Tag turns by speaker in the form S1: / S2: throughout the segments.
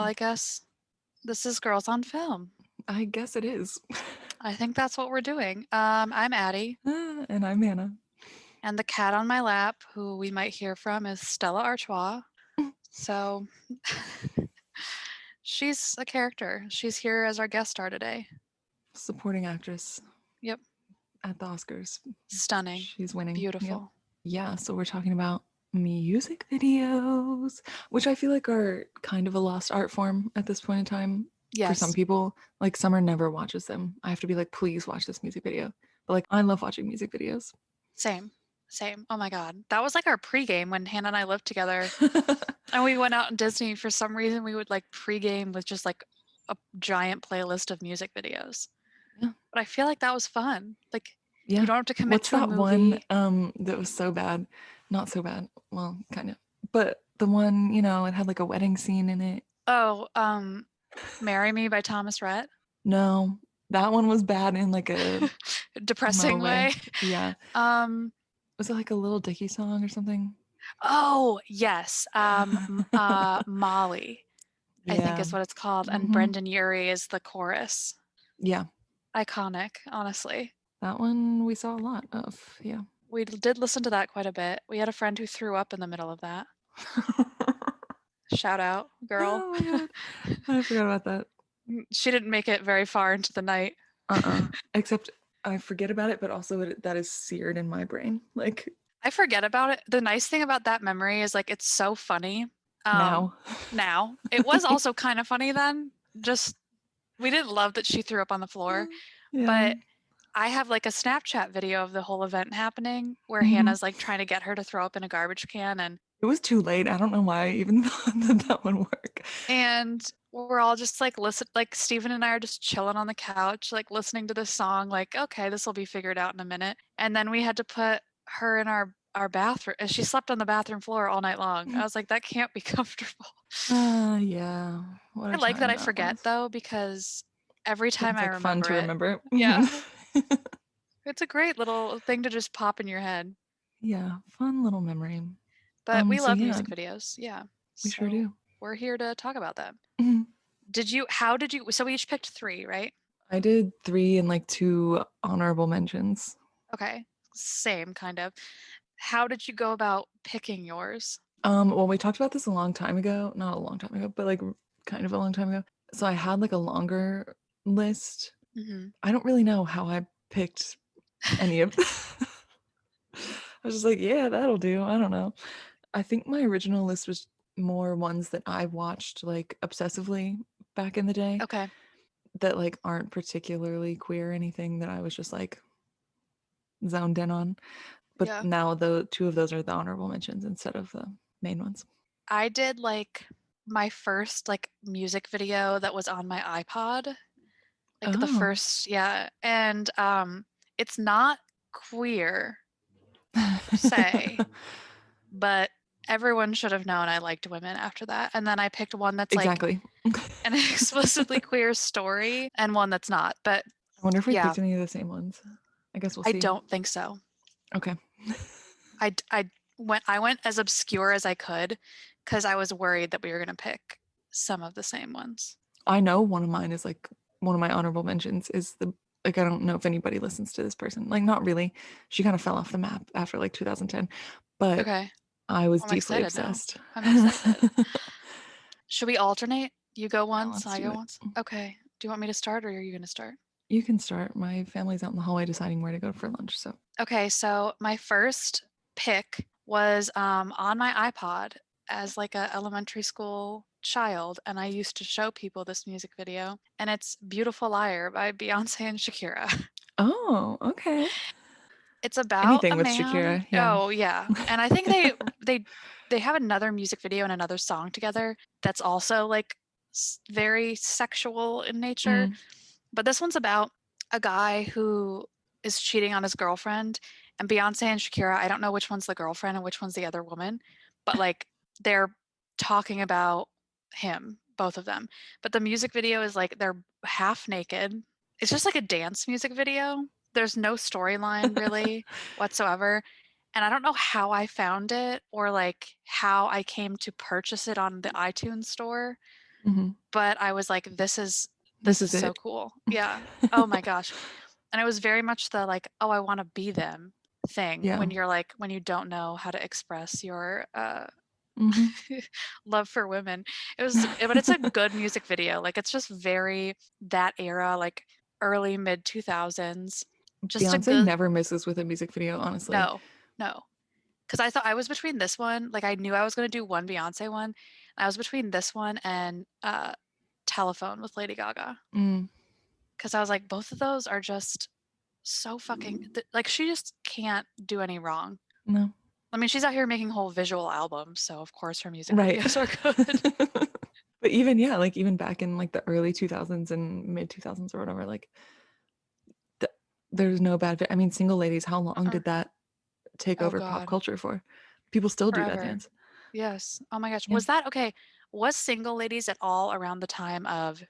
S1: I guess this is Girls on Film.
S2: I guess it is.
S1: I think that's what we're doing. I'm Addy,
S2: And I'm Anna.
S1: and the cat on my lap, who we might hear from, is Stella Artois. So she's a character. She's here as our guest star today.
S2: Supporting actress
S1: Yep.
S2: at the Oscars.
S1: Stunning.
S2: She's winning. Yep.
S1: Beautiful.
S2: Yeah, so we're talking about music videos, which I feel like are kind of a lost art form at this point in time. For some
S1: Yes.
S2: people, like Summer never watches them. I have to be like, please watch this music video. But like, I love watching music videos.
S1: Same. Same. Oh my God. That was like our pregame when Hannah and I lived together. And we went out in Disney. For some reason, we would like pregame with just like a giant playlist of music videos.
S2: Yeah.
S1: But I feel like that was fun. Like,
S2: Yeah.
S1: you don't have to commit
S2: What's
S1: to a
S2: that one
S1: movie.
S2: that was so bad? Not so bad. Well, kind of. But the one, you know, it had like a wedding scene in it.
S1: Oh, Marry Me by Thomas Rhett.
S2: No, that one was bad in like a emo
S1: Depressing
S2: way.
S1: way.
S2: Yeah.
S1: Um,
S2: Was it like a Little Dicky song or something?
S1: oh, yes. Molly, I think
S2: Yeah.
S1: is what it's called. And
S2: Hmm.
S1: Brendan Urie is the chorus.
S2: Yeah.
S1: Iconic, honestly.
S2: That one we saw a lot of. Yeah.
S1: We did listen to that quite a bit. We had a friend who threw up in the middle of that. Shout out, girl.
S2: Oh my God. I forgot about that.
S1: She didn't make it very far into the night.
S2: Except I forget about it, but also that is seared in my brain. Like
S1: I forget about it. The nice thing about that memory is like it's so funny.
S2: now.
S1: Now. It was also kind of funny then. Just we didn't love that she threw up on the floor,
S2: Yeah.
S1: but I have like a Snapchat video of the whole event happening where
S2: Mhm.
S1: Hannah's like trying to get her to throw up in a garbage can
S2: It was too late. I don't know why I even thought that would work.
S1: and we're all just like like Steven and I are just chilling on the couch like listening to this song like okay, this will be figured out in a minute. And then we had to put her in our bathroom and she slept on the bathroom floor all night long. I was like that can't be comfortable.
S2: Yeah. What
S1: I
S2: a
S1: like that
S2: time
S1: I
S2: that
S1: forget
S2: was.
S1: though because every
S2: So
S1: time
S2: it's
S1: I
S2: like fun
S1: remember
S2: to
S1: it.
S2: remember.
S1: Yeah. It's a great little thing to just pop in your head.
S2: Yeah, fun little memory.
S1: But we
S2: So
S1: love
S2: yeah,
S1: music videos. Yeah.
S2: we sure
S1: So
S2: do.
S1: we're here to talk about them.
S2: Mhm.
S1: How did you, so we each picked three, right?
S2: I did 3 and like 2 honorable mentions.
S1: Okay. Same kind of. How did you go about picking yours?
S2: Well, we talked about this a long time ago. Not a long time ago, but like kind of a long time ago. So I had like a longer list.
S1: Hmm.
S2: I don't really know how I picked any of I was just like, yeah, that'll do. I don't know. I think my original list was more ones that I watched like obsessively back in the day
S1: Okay.
S2: that like aren't particularly queer or anything that I was just like zoned in on. But
S1: Yeah.
S2: now the 2 of those are the honorable mentions instead of the main ones.
S1: I did like my first like music video that was on my iPod. Like the
S2: Oh.
S1: first, yeah. And it's not queer per se, but everyone should have known I liked women after that. And then I picked one that's like
S2: Exactly.
S1: an explicitly queer story and one that's not. But
S2: I wonder if we
S1: yeah,
S2: picked any of the same ones. I guess we'll
S1: I
S2: see.
S1: don't think so.
S2: Okay.
S1: I went as obscure as I could because I was worried that we were gonna pick some of the same ones.
S2: I know one of mine is like one of my honorable mentions is the like I don't know if anybody listens to this person. Like not really. She kind of fell off the map after like 2010, but
S1: Okay,
S2: I was
S1: I'm
S2: deeply
S1: excited now.
S2: obsessed.
S1: I'm excited. Should we alternate? You go
S2: Yeah,
S1: once,
S2: let's
S1: I
S2: do
S1: go
S2: it.
S1: once. Okay. Do you want me to start or are you gonna start?
S2: You can start. My family's out in the hallway deciding where to go for lunch, so
S1: Okay, so my first pick was on my iPod as like a elementary school child, and I used to show people this music video, and it's "Beautiful Liar" by Beyonce and Shakira.
S2: Oh, okay.
S1: It's about
S2: Anything
S1: a
S2: with
S1: man.
S2: Shakira, yeah.
S1: Oh yeah, and I think they have another music video and another song together that's also like very sexual in nature.
S2: Mm.
S1: But this one's about a guy who is cheating on his girlfriend, and Beyonce and Shakira, I don't know which one's the girlfriend and which one's the other woman, but like they're talking about him, both of them. But the music video is like they're half naked. It's just like a dance music video. There's no storyline really whatsoever. And I don't know how I found it or like how I came to purchase it on the iTunes store,
S2: Mhm.
S1: but I was like,
S2: This
S1: this
S2: is
S1: is so
S2: it.
S1: cool. Yeah. Oh my gosh. And it was very much the like, oh, I want to be them thing
S2: Yeah.
S1: when you're like when you don't know how to express your
S2: Mhm.
S1: love for women. But it's a good music video. Like it's just very that era, like early mid 2000s. Just a
S2: Beyonce
S1: good
S2: never misses with a music video, honestly.
S1: no, no. Because I thought I was between this one, like I knew I was gonna do one Beyonce one. I was between this one and Telephone with Lady Gaga.
S2: Mm,
S1: Because I was like, both of those are just so fucking like she just can't do any wrong.
S2: no.
S1: I mean, she's out here making whole visual albums, so of course her music
S2: Right.
S1: videos are good.
S2: But even yeah, like even back in like the early 2000s and mid 2000s or whatever, like th there's no bad I mean, Single Ladies, how long
S1: Uh-uh.
S2: did that take
S1: Oh
S2: over pop
S1: God,
S2: culture for? People still do that
S1: forever.
S2: dance.
S1: Yes. Oh my gosh.
S2: Yeah.
S1: Was that okay? Was Single Ladies at all around the time of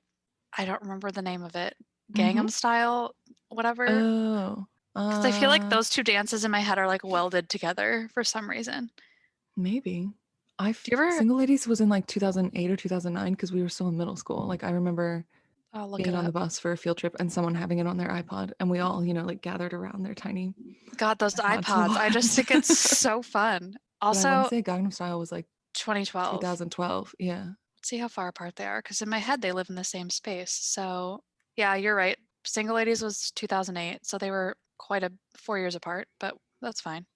S1: I don't remember the name of it,
S2: Mhm.
S1: Gangnam Style, whatever?
S2: Oh,
S1: Because I feel like those two dances in my head are like welded together for some reason.
S2: maybe.
S1: Do you ever?
S2: Single Ladies was in like 2008 or 2009 because we were still in middle school. Like I remember
S1: I'll look it
S2: being on the
S1: up.
S2: bus for a field trip and someone having it on their iPod and we all, like gathered around their tiny
S1: God, those
S2: iPod to
S1: iPods. I just
S2: watch.
S1: think it's so fun.
S2: But I want to
S1: Also,
S2: say Gangnam Style was like
S1: 2012.
S2: 2012. Yeah.
S1: Let's see how far apart they are, because in my head they live in the same space. So, yeah, you're right. Single Ladies was 2008, so they were quite a 4 years apart, but that's fine.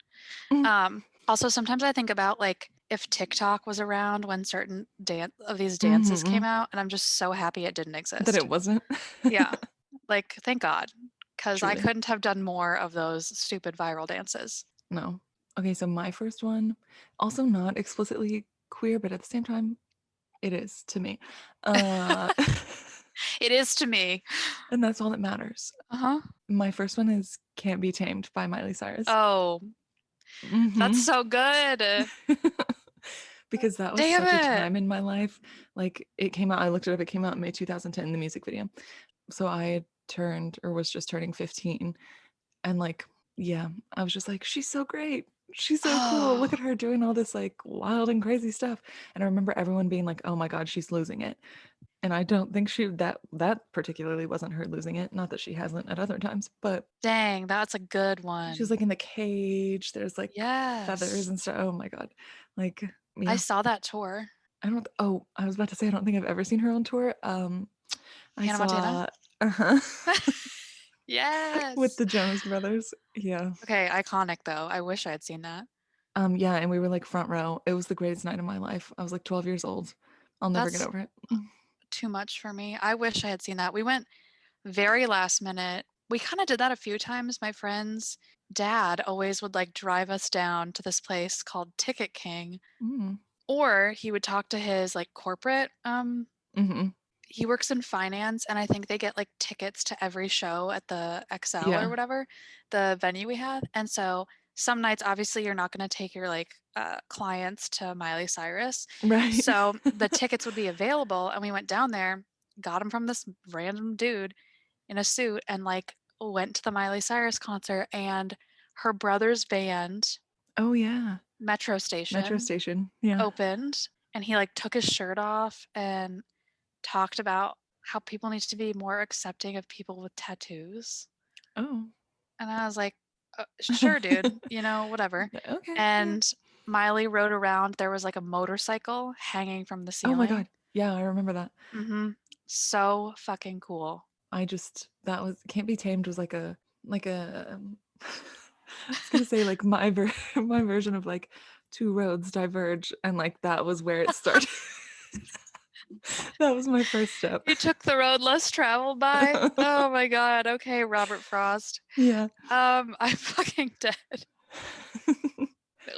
S2: Mm,
S1: Also, sometimes I think about like if TikTok was around when certain dance of these dances came
S2: mhm.
S1: out, and I'm just so happy it didn't
S2: That
S1: exist.
S2: it wasn't.
S1: Yeah, like thank God, because I
S2: Truly.
S1: couldn't have done more of those stupid viral dances.
S2: No. Okay, so my first one, also not explicitly queer, but at the same time, it is to me. Uh,
S1: It is to me.
S2: and that's all that matters.
S1: Uh-huh.
S2: My first one is Can't Be Tamed by Miley Cyrus.
S1: Oh, that's
S2: Mhm.
S1: so good.
S2: Because that was
S1: Damn
S2: such a
S1: it.
S2: time in my life. Like it came out, I looked it up, it came out in May 2010, the music video. So I had turned or was just turning 15. And like, yeah, I was just like, she's so great. She's so cool. Look
S1: Oh,
S2: at her doing all this like wild and crazy stuff. And I remember everyone being like, oh my God, she's losing it. And I don't think that particularly wasn't her losing it. Not that she hasn't at other times, but
S1: dang, that's a good
S2: she was
S1: one.
S2: like in the cage. There's like feathers
S1: Yes.
S2: and stuff. Oh my God. Like,
S1: I
S2: yeah.
S1: saw that tour.
S2: I don't oh, I was about to say I don't think I've ever seen her on tour. I
S1: Hannah Montana?
S2: saw uh-huh with
S1: Yes.
S2: the Jonas Brothers. Yeah.
S1: Okay, iconic though. I wish I had seen that.
S2: Yeah, and we were like front row. It was the greatest night of my life. I was like 12 years old. I'll never get
S1: That's
S2: over it.
S1: too much for me. I wish I had seen that. We went very last minute. We kind of did that a few times. My friend's dad always would like drive us down to this place called Ticket King,
S2: Mm.
S1: or he would talk to his like corporate
S2: Mhm.
S1: he works in finance, and I think they get like tickets to every show at the XL or
S2: Yeah.
S1: whatever, the venue we have. And so some nights obviously you're not going to take your like clients to Miley Cyrus.
S2: Right.
S1: So the tickets would be available, and we went down there, got them from this random dude in a suit, and like went to the Miley Cyrus concert. And her brother's band,
S2: Oh yeah.
S1: Metro
S2: Metro
S1: Station,
S2: Station. Yeah.
S1: opened, and he like took his shirt off and talked about how people need to be more accepting of people with tattoos.
S2: Oh.
S1: And I was like, sure, dude, whatever.
S2: Okay. Yeah.
S1: And Miley rode around. There was like a motorcycle hanging from the
S2: Oh my
S1: ceiling.
S2: God. Yeah, I remember that.
S1: Mm-hmm. So fucking cool.
S2: I just that was Can't Be Tamed was like a I was gonna say like my version of like two roads diverge and like that was where it started. That was my first step.
S1: You took the road less traveled by. Oh my God. Okay, Robert Frost.
S2: Yeah.
S1: I'm fucking dead.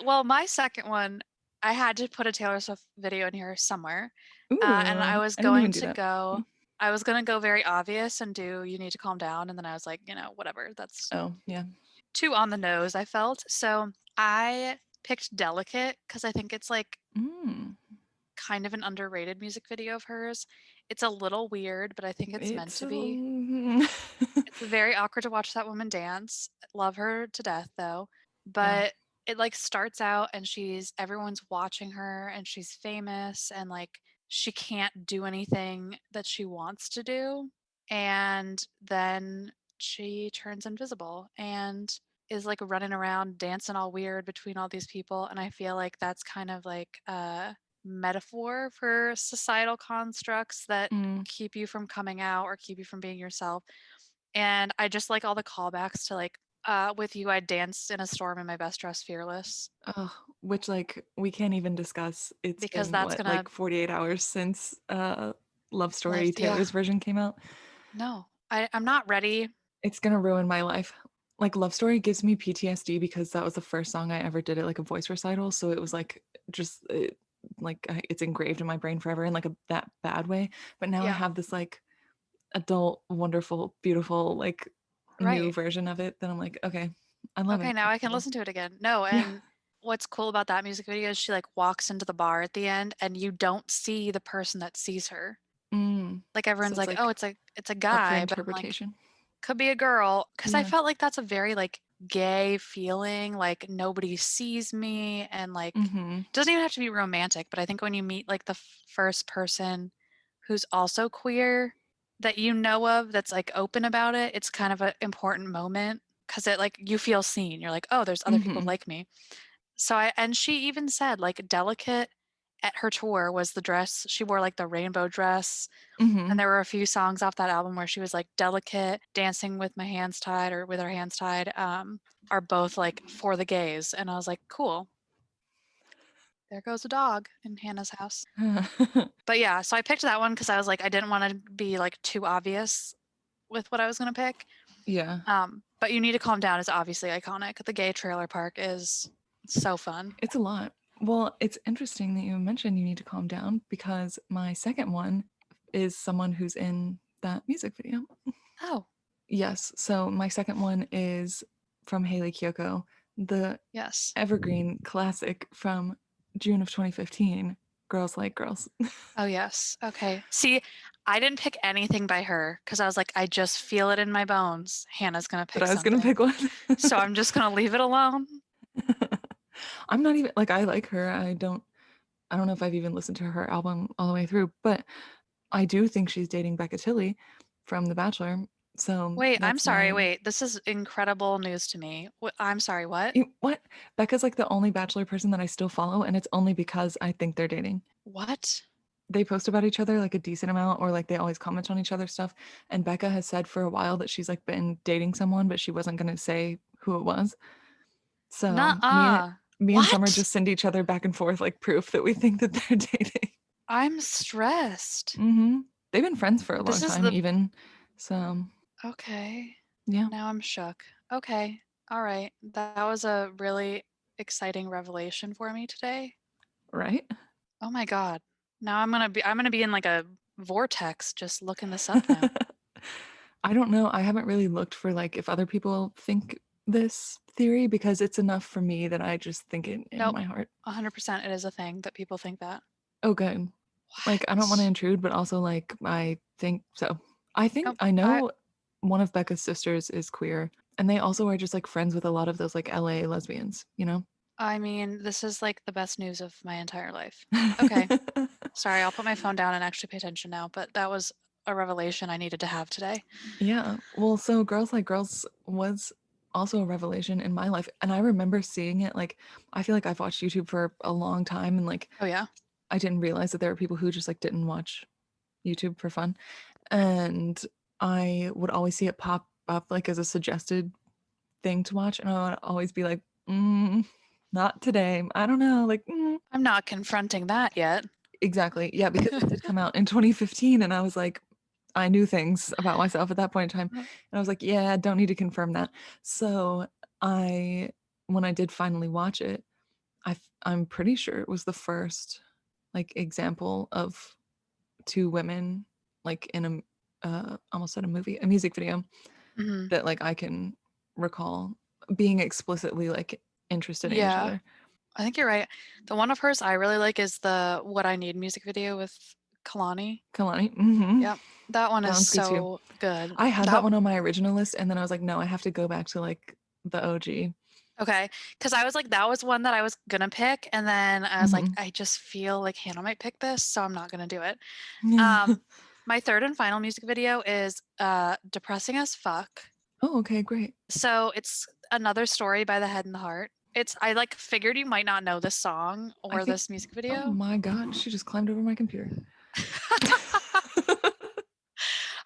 S1: Well, my second one, I had to put a Taylor Swift video in here somewhere. And
S2: Ooh, I didn't even do that.
S1: I was going to go very obvious and do You Need to Calm Down. And then I was like, whatever. That's
S2: Oh, yeah.
S1: too on the nose, I felt. So I picked Delicate because I think it's like
S2: Mm.
S1: kind of an underrated music video of hers. It's a little weird, but I think it's meant
S2: It's
S1: to be. It's very awkward to watch that woman dance. Love her to death though.
S2: Yeah.
S1: But it like starts out and everyone's watching her and she's famous and like she can't do anything that she wants to do. And then she turns invisible and is like running around dancing all weird between all these people. And I feel like that's kind of like a metaphor for societal constructs that
S2: Mm.
S1: keep you from coming out or keep you from being yourself. And I just like all the callbacks to like, with you, I danced in a storm in my best dress fearless,
S2: Ugh, which like we can't even discuss. It's
S1: because
S2: been
S1: that's
S2: what,
S1: gonna
S2: like 48 hours since Love
S1: life.
S2: Story
S1: Yeah,
S2: Taylor's version came out.
S1: no, I'm not ready.
S2: It's gonna ruin my life. Like Love Story gives me PTSD because that was the first song I ever did at like a voice recital, so it was like just it's engraved in my brain forever in like a that bad way. But now I
S1: Yeah,
S2: have this like adult, wonderful, beautiful like new
S1: right.
S2: version of it that I'm like, okay, I love
S1: Okay,
S2: it.
S1: now
S2: It's
S1: I can
S2: cool.
S1: listen to it again. No,
S2: Yeah.
S1: and what's cool about that music video is she like walks into the bar at the end and you don't see the person that sees her.
S2: Mm.
S1: Like
S2: So
S1: everyone's
S2: it's
S1: like, "Oh,
S2: like
S1: it's a
S2: up for
S1: guy," but I'm like,
S2: interpretation.
S1: could be a girl, because I
S2: Yeah.
S1: felt like that's a very like gay feeling, like nobody sees me, and like
S2: Mm-hmm.
S1: doesn't even have to be romantic, but I think when you meet like the first person who's also queer that you know of that's like open about it, it's kind of an important moment because it like you feel seen. You're like, oh, there's other people
S2: Mm-hmm.
S1: like me. So and she even said like delicate at her tour was the dress. She wore like the rainbow dress.
S2: Mm-hmm.
S1: And there were a few songs off that album where she was like delicate, dancing with my hands tied or with her hands tied, are both like for the gays. And I was like, cool. There goes a dog in Hannah's house. But yeah, so I picked that one because I was like, I didn't want to be like too obvious with what I was gonna pick.
S2: Yeah.
S1: But You Need to Calm Down is obviously iconic. The gay trailer park is so fun.
S2: It's a lot. Well, it's interesting that you mentioned You Need to Calm Down because my second one is someone who's in that music video.
S1: Oh,
S2: Yes. So my second one is from Hayley Kiyoko, the
S1: yes.
S2: evergreen classic from June of 2015, Girls Like Girls.
S1: Oh, yes. Okay. See, I didn't pick anything by her because I was like, I just feel it in my bones. Hannah's gonna
S2: That
S1: pick
S2: I was gonna
S1: something.
S2: pick one.
S1: So I'm just gonna leave it alone.
S2: I'm not even like I like her. I don't know if I've even listened to her album all the way through, but I do think she's dating Becca Tilley from The Bachelor. So
S1: Wait, I'm
S2: that's
S1: sorry.
S2: my
S1: Wait, this is incredible news to me. I'm sorry, what?
S2: what? Becca's like the only Bachelor person that I still follow, and it's only because I think they're dating.
S1: What?
S2: They post about each other like a decent amount, or like they always comment on each other's stuff. And Becca has said for a while that she's like been dating someone, but she wasn't gonna say who it was. So
S1: Nuh-uh.
S2: me and Summer
S1: What?
S2: just send each other back and forth like proof that we think that they're dating.
S1: I'm stressed.
S2: Hmm. They've been friends for a long
S1: This is
S2: time,
S1: the
S2: even. So
S1: okay.
S2: yeah,
S1: Now I'm shook. Okay. All right. That was a really exciting revelation for me today.
S2: right.
S1: Oh my God. Now I'm gonna be in like a vortex just looking this up now.
S2: I don't know. I haven't really looked for like if other people think this theory because it's enough for me that I just think it in
S1: Nope.
S2: my heart.
S1: 100% it is a thing that people think that.
S2: Oh, good. Like I don't want to
S1: What?
S2: intrude, but also like I think so. I think
S1: Nope.
S2: I know one of Becca's sisters is queer, and they also are just like friends with a lot of those like LA lesbians, you know?
S1: I mean, this is like the best news of my entire life. Okay. Sorry, I'll put my phone down and actually pay attention now, but that was a revelation I needed to have today.
S2: Yeah. Well, so Girls Like Girls was also a revelation in my life. And I remember seeing it like I feel like I've watched YouTube for a long time and like
S1: Oh yeah.
S2: I didn't realize that there were people who just like didn't watch YouTube for fun. And I would always see it pop up like as a suggested thing to watch and I would always be like, not today. I don't know, like
S1: I'm not confronting that yet.
S2: exactly. Yeah, because it did come out in 2015 and I was like I knew things about myself at that point in time. And I was like, yeah, I don't need to confirm that. So I, when I did finally watch it, I'm pretty sure it was the first like example of two women like in almost at a movie, a music video
S1: Mhm.
S2: that like I can recall being explicitly like interested in each
S1: Yeah,
S2: other.
S1: I think you're right. The one of hers I really like is the What I Need music video with Kalani.
S2: Kalani. Mm-hmm.
S1: Yep. That one
S2: That
S1: is
S2: one's good too.
S1: so good.
S2: I had that
S1: That
S2: one on my original list and then I was like, no, I have to go back to like the OG.
S1: Okay, because I was like, that was one that I was gonna pick, and then I was like,
S2: Mhm.
S1: I just feel like Hannah might pick this, so I'm not gonna do it.
S2: Yeah.
S1: My third and final music video is depressing as fuck.
S2: Oh, okay, great.
S1: So it's another story by the Head and the Heart. It's I like figured you might not know this song
S2: I
S1: or
S2: think
S1: this music
S2: oh
S1: video.
S2: my god, she just climbed over my computer.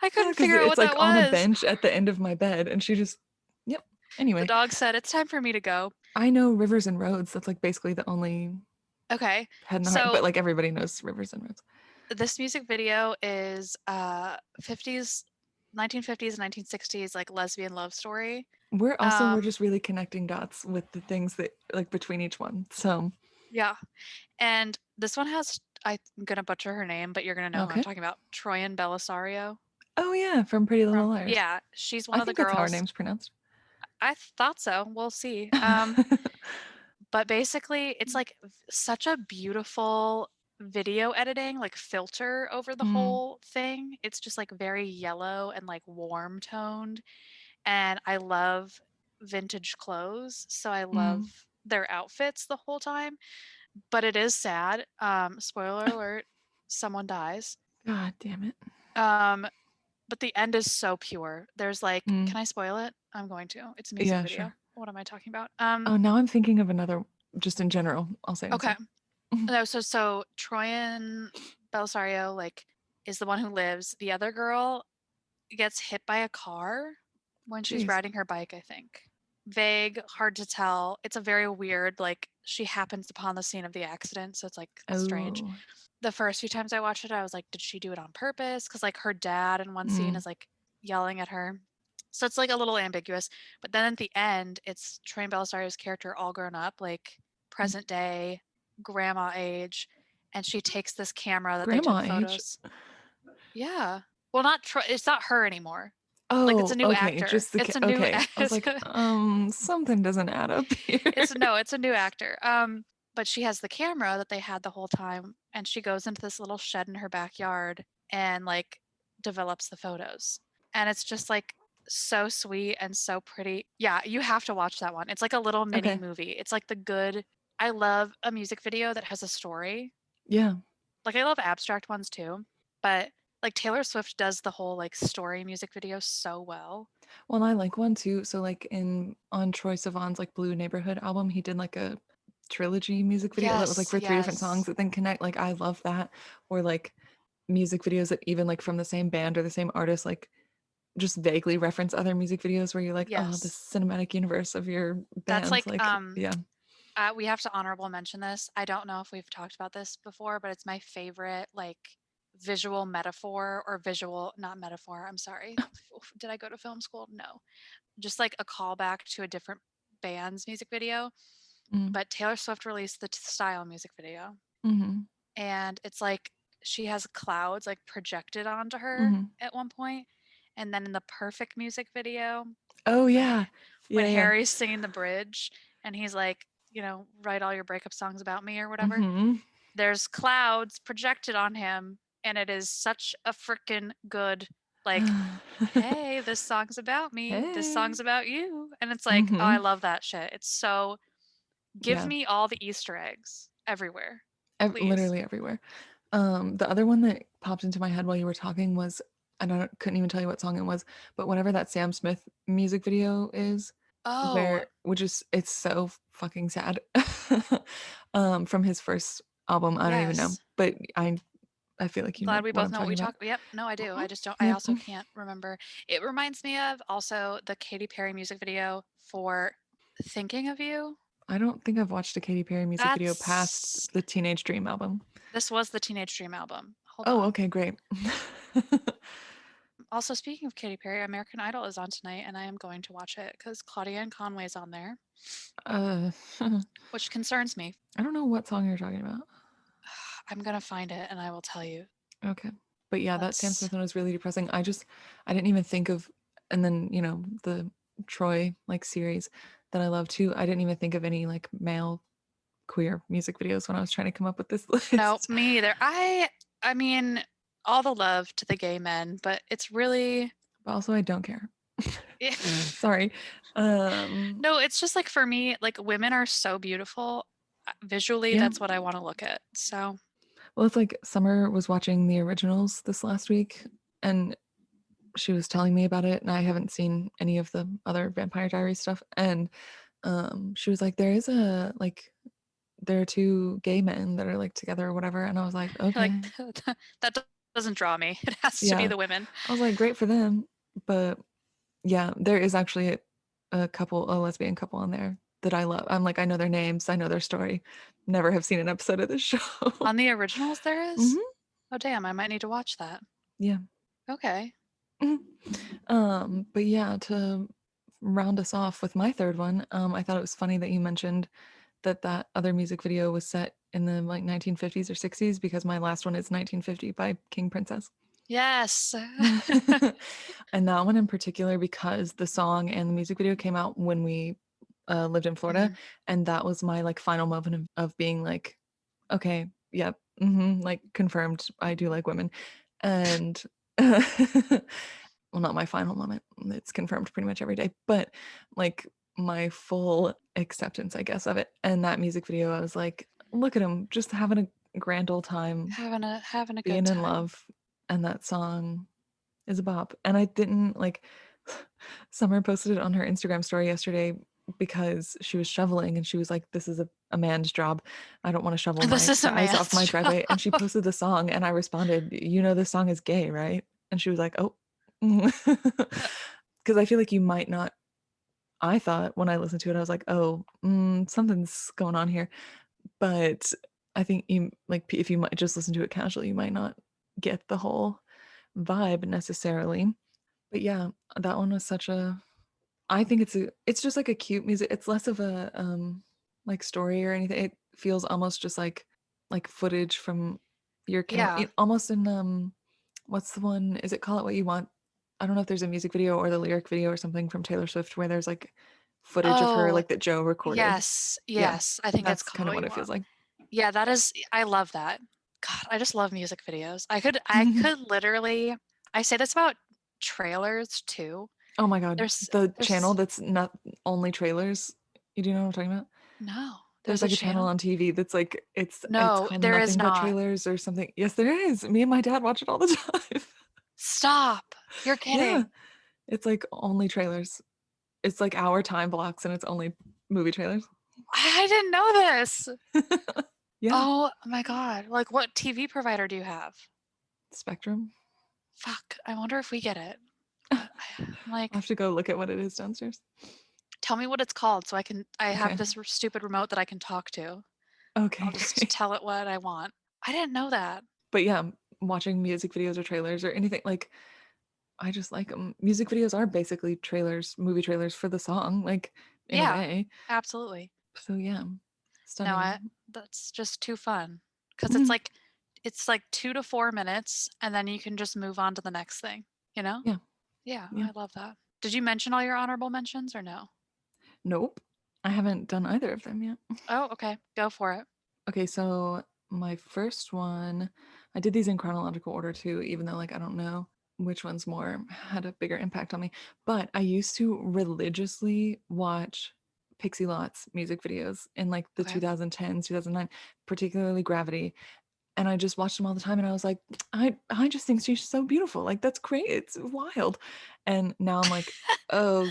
S1: I
S2: Yeah,
S1: couldn't
S2: because
S1: figure out
S2: it's,
S1: what
S2: like,
S1: that
S2: on a
S1: was.
S2: bench at the end of my bed, and she just yep.
S1: The
S2: Anyway,
S1: dog said, "It's time for me to go."
S2: I know Rivers and Roads, that's, like, basically the only
S1: Okay.
S2: Head in the Heart,
S1: So
S2: but, like, everybody knows Rivers and Roads.
S1: this music video is 50s, 1950s, 1960s like lesbian love story.
S2: We're
S1: Um
S2: just really connecting dots with the things that like, between each one, so
S1: yeah. And this one has I'm gonna butcher her name, but you're gonna know who I'm
S2: okay.
S1: talking about. Troyan Bellisario
S2: Oh, yeah, from Pretty Little
S1: from
S2: Liars.
S1: yeah, she's one
S2: I
S1: of the
S2: think that's how her
S1: girls.
S2: name's pronounced.
S1: I thought so. We'll see. But basically, it's like such a beautiful video editing, like filter over the
S2: Mm,
S1: whole thing. It's just like very yellow and like warm toned. And I love vintage clothes, so I love
S2: mm.
S1: their outfits the whole time. But it is sad. Spoiler alert, someone dies.
S2: God damn it.
S1: Um, but the end is so pure. There's like,
S2: Mm,
S1: can I spoil it? I'm going to. It's a music
S2: yeah,
S1: video.
S2: sure.
S1: What am I talking about?
S2: Oh, now I'm thinking of another just in general, I'll say
S1: Okay.
S2: also. Mhm.
S1: No, so Troyan Bellisario like is the one who lives. The other girl gets hit by a car when she's
S2: Jeez.
S1: riding her bike, I think. Vague, hard to tell. It's a very weird, like she happens upon the scene of the accident, so it's like strange.
S2: Oh.
S1: The first few times I watched it, I was like, did she do it on purpose? Because like her dad in one scene
S2: Mm,
S1: is like yelling at her. So it's like a little ambiguous. But then at the end, it's Troyan Bellisario's character all grown up, like
S2: mm.
S1: present day, grandma age, and she takes this camera that they took
S2: Grandma age?
S1: photos. Yeah. Well, not it's not her anymore. Like it's a
S2: Oh,
S1: new
S2: okay,
S1: actor.
S2: just the
S1: It's
S2: ca
S1: a new
S2: okay. I was like, something doesn't add up here."
S1: it's no, it's a new actor. But she has the camera that they had the whole time, and she goes into this little shed in her backyard and like develops the photos. And it's just like so sweet and so pretty. Yeah, you have to watch that one. It's like a little mini
S2: Okay.
S1: movie. It's like the good I love a music video that has a story.
S2: Yeah.
S1: Like I love abstract ones too, but like Taylor Swift does the whole like story music video so well.
S2: Well, and I like one too. So like in on Troye Sivan's like Blue Neighborhood album, he did like a trilogy music video that was like
S1: Yes,
S2: for three different songs
S1: yes.
S2: that then connect. Like I love that. Or like music videos that even like from the same band or the same artist, like just vaguely reference other music videos where you're like, oh, the
S1: Yes.
S2: cinematic universe of your
S1: That's
S2: bands.
S1: like
S2: Like, yeah.
S1: we have to honorable mention this. I don't know if we've talked about this before, but it's my favorite like visual metaphor or visual not metaphor. I'm sorry. Did I go to film school? No. Just like a callback to a different band's music video.
S2: Mm,
S1: But Taylor Swift released the Style music video,
S2: mm-hmm,
S1: and it's like she has clouds like projected onto her
S2: mm-hmm.
S1: at one point, and then in the Perfect music video,
S2: Oh
S1: when
S2: yeah.
S1: when
S2: Yeah, yeah.
S1: Harry's singing the bridge and he's like, write all your breakup songs about me or whatever.
S2: Mm-hmm.
S1: There's clouds projected on him, and it is such a freaking good, like, hey, this song's about me. This
S2: Hey.
S1: song's about you. And it's like, oh, I
S2: Mm-hmm.
S1: love that shit. It's so, give
S2: Yeah.
S1: me all the Easter eggs everywhere, please.
S2: Literally everywhere. The other one that popped into my head while you were talking was I don't couldn't even tell you what song it was, but whatever that Sam Smith music video is,
S1: Oh,
S2: where which is it's so fucking sad. From his first album, I don't even know,
S1: yes.
S2: but I feel like you know
S1: Glad we
S2: what
S1: both
S2: I'm
S1: know what
S2: talking
S1: we
S2: about.
S1: talk. Yep. No, I do. I
S2: Mhm.
S1: just don't. I
S2: Yep.
S1: also can't remember. It reminds me of also the Katy Perry music video for "Thinking of You."
S2: I don't think I've watched a Katy Perry music video past
S1: That's
S2: the Teenage Dream album.
S1: this was the Teenage Dream album. Hold
S2: Oh,
S1: on.
S2: okay, great.
S1: Also, speaking of Katy Perry, American Idol is on tonight, and I am going to watch it because Claudia and Conway's on there,
S2: uh,
S1: which concerns me.
S2: I don't know what song you're talking about.
S1: I'm gonna find it and I will tell you.
S2: Okay. But yeah, that Sam
S1: That's
S2: Smith one was really depressing. I didn't even think of and then, the Troy like series that I love too. I didn't even think of any like male queer music videos when I was trying to come up with this
S1: no,
S2: list.
S1: me either. I mean, all the love to the gay men, but it's really
S2: But also I don't care.
S1: Yeah.
S2: Sorry. Um,
S1: No, it's just like for me, like women are so beautiful. Visually,
S2: yeah.
S1: that's what I want to look at. So,
S2: Well, it's like Summer was watching the originals this last week, and she was telling me about it, and I haven't seen any of the other Vampire Diaries stuff. And she was like, there are two gay men that are like together or whatever. And I was like,
S1: like
S2: okay,
S1: that doesn't draw me. It has to be
S2: yeah.
S1: the women.
S2: I was like, great for them. But yeah, there is actually a lesbian couple on there that I love. I'm like, I know their names, I know their story. Never have seen an episode of this show.
S1: On the originals, there is?
S2: Hmm.
S1: Oh, damn, I might need to watch that.
S2: Yeah.
S1: Okay.
S2: Mhm. But yeah, to round us off with my third one, I thought it was funny that you mentioned that other music video was set in the like 1950s or 60s because my last one is 1950 by King Princess.
S1: Yes.
S2: And that one in particular because the song and the music video came out when we lived in Florida,
S1: Mhm.
S2: and that was my like final moment of being like, okay, yep, like confirmed, I do like women, and well, not my final moment. It's confirmed pretty much every day, but like my full acceptance, I guess, of it. And that music video, I was like, look at him, just having a grand old time,
S1: Having a good
S2: being in
S1: time.
S2: love. And that song is a bop. And I didn't like Summer posted it on her Instagram story yesterday because she was shoveling and she was like, this is a man's job. I don't want to shovel
S1: This
S2: my
S1: is a
S2: the ice off
S1: man's
S2: my
S1: job.
S2: driveway. And she posted the song and I responded, you know this song is gay, right? And she was like, oh. Because I feel like you might not. I thought when I listened to it, I was like, oh, something's going on here. But I think you like if you might just listen to it casually, you might not get the whole vibe necessarily. But yeah, that one was such a I think it's just like a cute music. It's less of a like story or anything. It feels almost just like footage from your camera.
S1: Yeah.
S2: It, almost in what's the one? Is it Call It What You Want? I don't know if there's a music video or the lyric video or something from Taylor Swift where there's like footage of her
S1: Oh,
S2: like that Joe recorded.
S1: yes.
S2: Yeah.
S1: Yes. I think it's
S2: That's
S1: Call
S2: kind
S1: It
S2: of
S1: What
S2: what
S1: You
S2: it feels
S1: Want.
S2: like.
S1: Yeah, that is I love that. God, I just love music videos. I could literally I say this about trailers too.
S2: Oh my god. The channel
S1: There's
S2: that's not only trailers. You do know what I'm talking about?
S1: no,
S2: There's
S1: there's a
S2: like a channel
S1: channel.
S2: on TV that's like it's
S1: No,
S2: called
S1: there is
S2: Nothing But
S1: not.
S2: Trailers or something. Yes, there is. Me and my dad watch it all the time.
S1: Stop. You're
S2: Yeah,
S1: kidding.
S2: it's like only trailers. It's like our time blocks and it's only movie trailers.
S1: I didn't know this.
S2: Yeah,
S1: Oh my God. Like what TV provider do you have?
S2: Spectrum.
S1: Fuck. I wonder if we get it.
S2: I'll
S1: I'm like,
S2: have to go look at what it is downstairs.
S1: tell me what it's called so I have
S2: Okay.
S1: this stupid remote that I can talk to.
S2: Okay,
S1: I'll just
S2: great.
S1: tell it what I want. I didn't know that.
S2: But yeah, watching music videos or trailers or anything like I just like them. Music videos are basically trailers, movie trailers for the song, like in a
S1: Yeah,
S2: way.
S1: absolutely.
S2: So yeah,
S1: No, I
S2: stunning.
S1: that's just too fun because
S2: Mhm.
S1: it's like 2 to 4 minutes and then you can just move on to the next thing, you know?
S2: Yeah,
S1: Yeah,
S2: yeah.
S1: I love that. Did you mention all your honorable mentions or no?
S2: Nope. I haven't done either of them yet.
S1: Oh, okay. Go for it.
S2: Okay, so my first one, I did these in chronological order too, even though like I don't know which one's more had a bigger impact on me. But I used to religiously watch Pixie Lot's music videos in like the
S1: Okay.
S2: 2010s, 2009, particularly Gravity. And I just watched them all the time and I was like, I just think she's so beautiful. Like that's great. It's wild. And now I'm like, oh,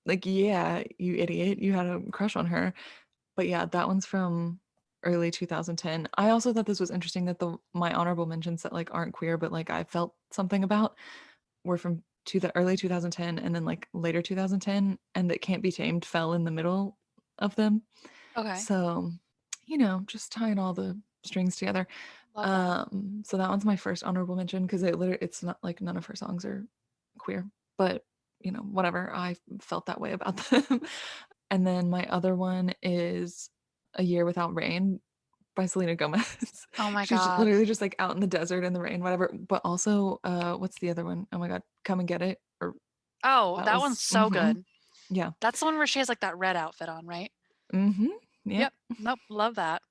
S2: like yeah, you idiot. You had a crush on her. But yeah, that one's from early 2010. I also thought this was interesting that the my honorable mentions that like aren't queer, but like I felt something about were from to the early 2010 and then like later 2010, and that Can't Be Tamed fell in the middle of them.
S1: Okay.
S2: So, just tying all the strings together.
S1: Love that.
S2: So that one's my first honorable mention because it's not like none of her songs are queer, but whatever. I felt that way about them. And then my other one is A Year Without Rain by Selena Gomez.
S1: Oh my
S2: She's
S1: God.
S2: literally just like out in the desert in the rain, whatever. But also, what's the other one? Oh my God, Come and Get It. Or
S1: Oh,
S2: that
S1: that one's
S2: was,
S1: so good.
S2: yeah.
S1: That's the one where she has like that red outfit on, right?
S2: Mm-hmm. Yep.
S1: Yep. Nope. Love that.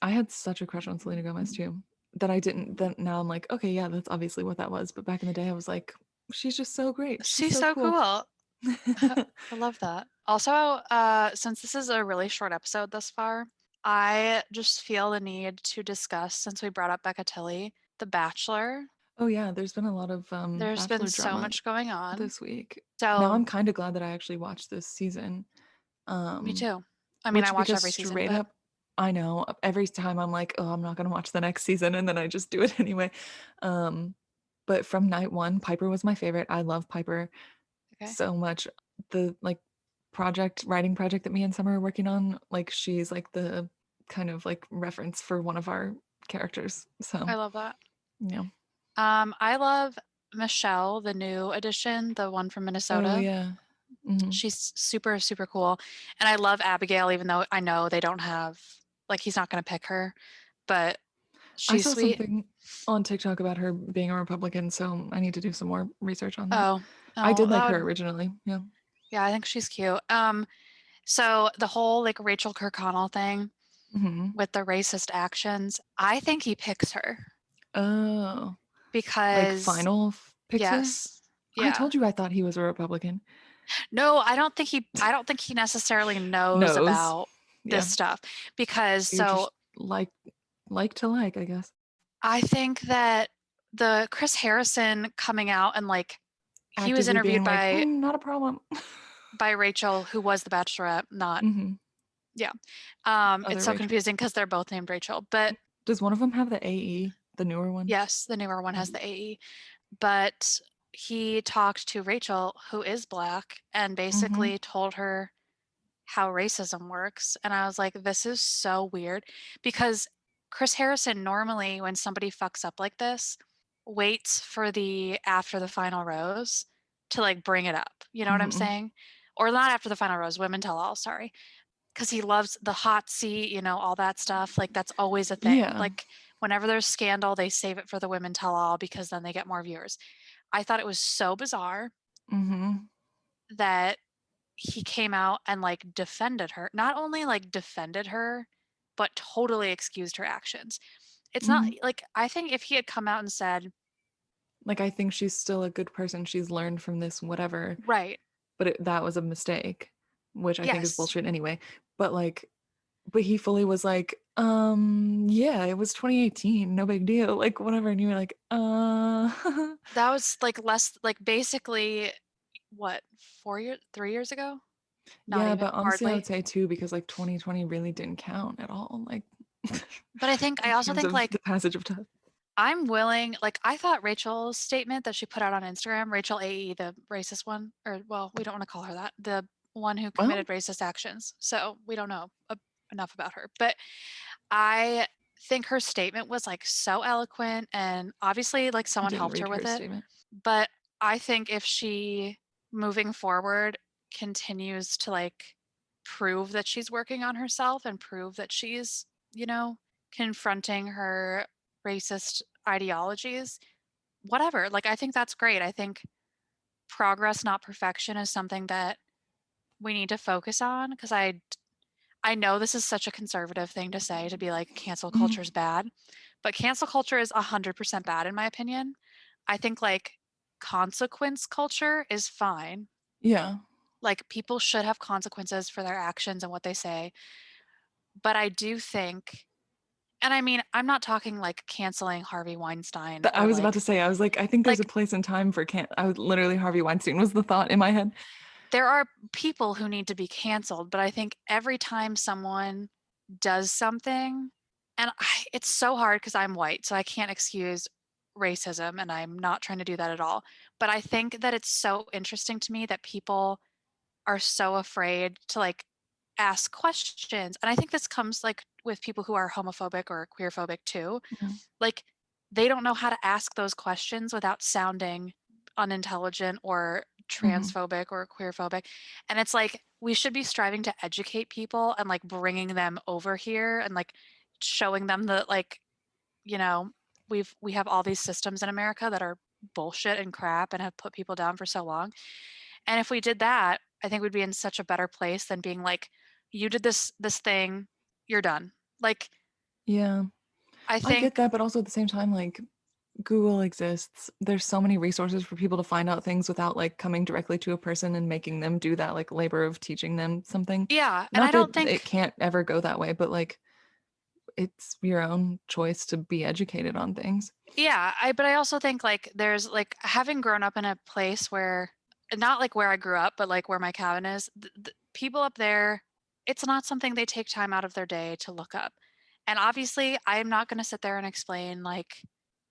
S2: I had such a crush on Selena Gomez too. That I didn't. Then now I'm like, okay, yeah, that's obviously what that was. But back in the day, I was like, she's just so great. She's
S1: She's
S2: so
S1: so
S2: cool.
S1: cool. I love that. Also, since this is a really short episode thus far, I just feel the need to discuss, since we brought up Becca Tilly, The Bachelor.
S2: Oh yeah, there's been a lot of
S1: There's been
S2: Bachelor
S1: so
S2: drama
S1: much going on.
S2: this week. Now
S1: So,
S2: I'm kind of glad that I actually watched this season.
S1: me
S2: Um,
S1: too. I mean, I
S2: which
S1: watch
S2: because
S1: every season,
S2: straight
S1: but
S2: up, I know every time I'm like, oh, I'm not gonna watch the next season, and then I just do it anyway. Um, but from night one, Piper was my favorite. I love Piper
S1: okay.
S2: so much. The like writing project that me and Summer are working on, like she's like the kind of like reference for one of our characters. So
S1: I love that.
S2: yeah.
S1: I love Michelle, the new addition, the one from
S2: Oh
S1: Minnesota.
S2: yeah. Hmm.
S1: She's super, super cool. And I love Abigail, even though I know they don't have, like, he's not going to pick her, but
S2: I
S1: she's
S2: saw
S1: sweet.
S2: something on TikTok about her being a Republican, so I need to do some more research on that.
S1: Oh,
S2: I
S1: oh,
S2: did like
S1: that
S2: her
S1: would,
S2: originally. Yeah.
S1: yeah, I think she's cute. So the whole like Rachel Kirkconnell thing
S2: Hmm.
S1: with the racist actions, I think he picks her
S2: Oh, like
S1: because
S2: Pixar?
S1: yes,
S2: I
S1: yeah.
S2: told you I thought he was a Republican.
S1: No, I don't think he necessarily knows
S2: Knows.
S1: about this
S2: Yeah.
S1: stuff because
S2: You're
S1: so
S2: just like to like, I guess.
S1: I think that the Chris Harrison coming out and like he was
S2: Actively
S1: interviewed
S2: being like,
S1: by
S2: not a problem.
S1: Rachel, who was the Bachelorette, not
S2: Hmm.
S1: yeah. It's
S2: Other
S1: so
S2: Rachel.
S1: confusing because they're both named Rachel, but
S2: Does one of them have the AE, the newer one?
S1: yes, the newer one has
S2: Mhm.
S1: the AE. But he talked to Rachel, who is Black, and
S2: Mhm.
S1: basically told her how racism works. And I was like, this is so weird because Chris Harrison normally, when somebody fucks up like this, waits for the after the final rose to like bring it up. You know what I'm
S2: Mhm.
S1: saying? Or not after the final rose, women tell all, sorry. Because he loves the hot seat, all that stuff. Like that's always a thing.
S2: Yeah.
S1: Like whenever there's scandal, they save it for the women tell all because then they get more viewers. I thought it was so bizarre
S2: Mhm.
S1: that he came out and like defended her. Not only like defended her, but totally excused her actions. It's not
S2: Mhm.
S1: like I think if he had come out and said,
S2: Like I think she's still a good person. She's learned from this whatever,
S1: right,
S2: but that was a mistake, which I think is
S1: yes,
S2: bullshit anyway. But like but he fully was like, yeah, it was 2018, no big deal, like whatever. And you were like,
S1: that was like less like basically what, 4 years, 3 years ago? Not
S2: yeah,
S1: even,
S2: but honestly, I would
S1: hardly.
S2: say too, because like 2020 really didn't count at all, like
S1: But I
S2: in
S1: also
S2: terms
S1: think
S2: of
S1: like
S2: the passage of time.
S1: I'm willing, like I thought Rachel's statement that she put out on Instagram, Rachel AE, the racist one, or well, we don't want to call her that, the one who
S2: Well,
S1: committed racist actions. So we don't know enough about her. But I think her statement was like so eloquent and obviously like
S2: I
S1: someone
S2: didn't
S1: helped
S2: read
S1: her
S2: her
S1: with it.
S2: statement.
S1: But I think if she moving forward continues to like prove that she's working on herself and prove that she's, you know, confronting her racist ideologies, whatever. Like I think that's great. I think progress not perfection is something that we need to focus on because I know this is such a conservative thing to say to be like cancel culture
S2: Mhm.
S1: is bad, but cancel culture is 100% bad in my opinion. I think like consequence culture is fine.
S2: Yeah.
S1: Like people should have consequences for their actions and what they say. But I do think, and I mean, I'm not talking like canceling Harvey Weinstein
S2: I
S1: or
S2: was about to say, I was like, I think there's a
S1: like
S2: place and time for can't. I was literally Harvey Weinstein was the thought in my head.
S1: there are people who need to be canceled, but I think every time someone does something, and it's so hard because I'm white, so I can't excuse racism, and I'm not trying to do that at all. But I think that it's so interesting to me that people are so afraid to like ask questions. And I think this comes like with people who are homophobic or queerphobic too.
S2: Yeah.
S1: Like they don't know how to ask those questions without sounding unintelligent or
S2: Mhm.
S1: transphobic or queerphobic. And it's like we should be striving to educate people and like bringing them over here and like showing them that like, you know, we have all these systems in America that are bullshit and crap and have put people down for so long. And if we did that, I think we'd be in such a better place than being like, you did this thing, you're done. Like
S2: Yeah.
S1: I
S2: I get
S1: think
S2: that, but also at the same time, like Google exists. There's so many resources for people to find out things without like coming directly to a person and making them do that like labor of teaching them something.
S1: Yeah, and I
S2: Not that
S1: don't
S2: it
S1: think
S2: can't ever go that way, but like it's your own choice to be educated on things.
S1: yeah, but I also think like there's like having grown up in a place where not like where I grew up, but like where my cabin is, people up there, it's not something they take time out of their day to look up. And obviously, I'm not going to sit there and explain like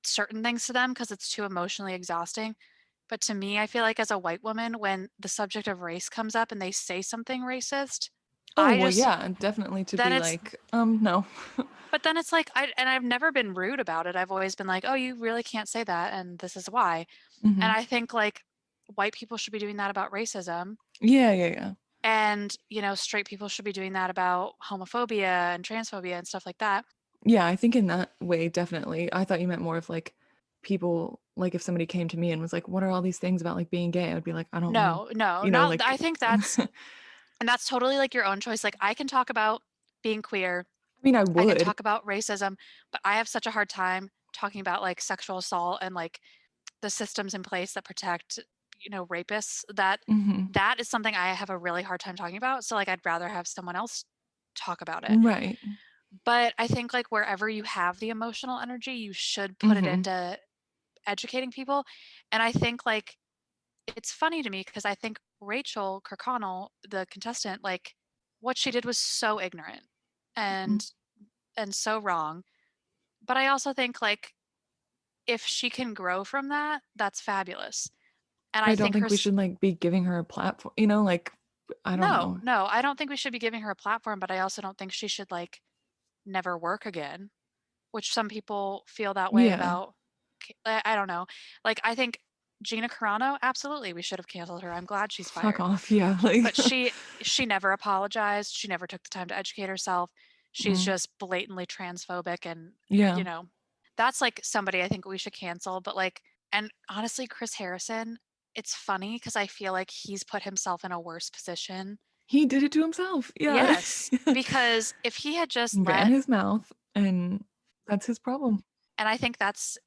S1: certain things to them because it's too emotionally exhausting. But to me, I feel like as a white woman, when the subject of race comes up and they say something racist,
S2: Oh,
S1: I
S2: well,
S1: just
S2: yeah, definitely to
S1: then
S2: be
S1: it's
S2: like, no.
S1: but then it's like I've never been rude about it. I've always been like, "Oh, you really can't say that, and this is why." And
S2: Mhm.
S1: I think like white people should be doing that about racism,
S2: Yeah, yeah, yeah.
S1: and straight people should be doing that about homophobia and transphobia and stuff like that.
S2: Yeah, I think in that way, definitely. I thought you meant more of like people, like if somebody came to me and was like, "What are all these things about like being gay?" I'd be like, "I don't know."
S1: No, no,
S2: You know,
S1: not
S2: like
S1: I think that's and that's totally like your own choice. Like I can talk about being queer,
S2: I mean, I
S1: I can
S2: would.
S1: talk about racism, but I have such a hard time talking about like sexual assault and like the systems in place that protect, rapists, that
S2: Mhm.
S1: that is something I have a really hard time talking about. So like I'd rather have someone else talk about it.
S2: Right.
S1: But I think like wherever you have the emotional energy, you should put it
S2: Mhm.
S1: into educating people. And I think like it's funny to me because I think Rachel Kirkconnell, the contestant, like what she did was so ignorant
S2: Mhm.
S1: and and so wrong. But I also think like if she can grow from that, that's fabulous. And
S2: But
S1: I
S2: I don't
S1: think her
S2: think we should like be giving her a platform, like I don't
S1: no,
S2: know.
S1: no, I don't think we should be giving her a platform, but I also don't think she should like never work again, which some people feel that way
S2: Yeah.
S1: about. I don't know. Like I think Gina Carano, absolutely, we should have canceled her. I'm glad she's
S2: Fuck
S1: fired.
S2: off. Yeah, like
S1: But she never apologized. She never took the time to educate herself. She's
S2: mm,
S1: just blatantly transphobic and
S2: yeah.
S1: you know, that's like somebody I think we should cancel, but like and honestly Chris Harrison, it's funny because I feel like he's put himself in a worse position.
S2: He did it to himself. Yeah.
S1: Yes, because if he had just
S2: Ran
S1: let
S2: his mouth and that's his problem.
S1: and I think that's,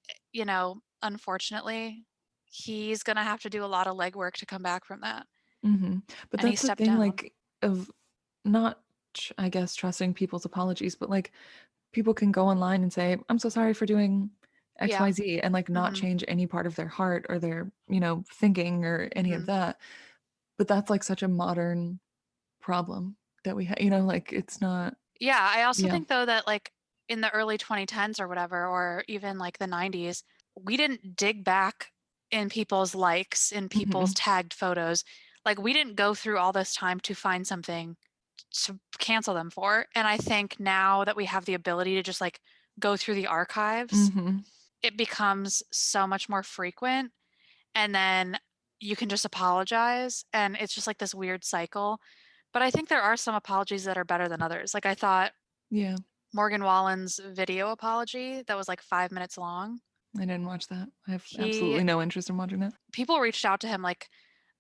S1: unfortunately, he's gonna have to do a lot of legwork to come back from that,
S2: But
S1: and he
S2: that's the
S1: stepped
S2: thing,
S1: down.
S2: like, of not, I guess, trusting people's apologies, but like people can go online and say, I'm so sorry for doing
S1: Yeah.
S2: XYZ and like not
S1: Mhm.
S2: change any part of their heart or their, thinking or any of
S1: Mhm.
S2: that. But that's like such a modern problem that we have, like it's not,
S1: Yeah, I also
S2: yeah.
S1: think though that, like, in the early 2010s or whatever, or even, like, the 90s, we didn't dig back in people's likes, in people's
S2: Hmm.
S1: tagged photos. Like, we didn't go through all this time to find something to cancel them for, and I think now that we have the ability to just, like, go through the archives,
S2: Hmm.
S1: it becomes so much more frequent, and then you can just apologize, and it's just, like, this weird cycle. But I think there are some apologies that are better than others. Like, I thought
S2: Yeah.
S1: Morgan Wallen's video apology that was, like, 5 minutes long,
S2: I didn't watch that. I have
S1: he
S2: absolutely no interest in watching that.
S1: people reached out to him, like,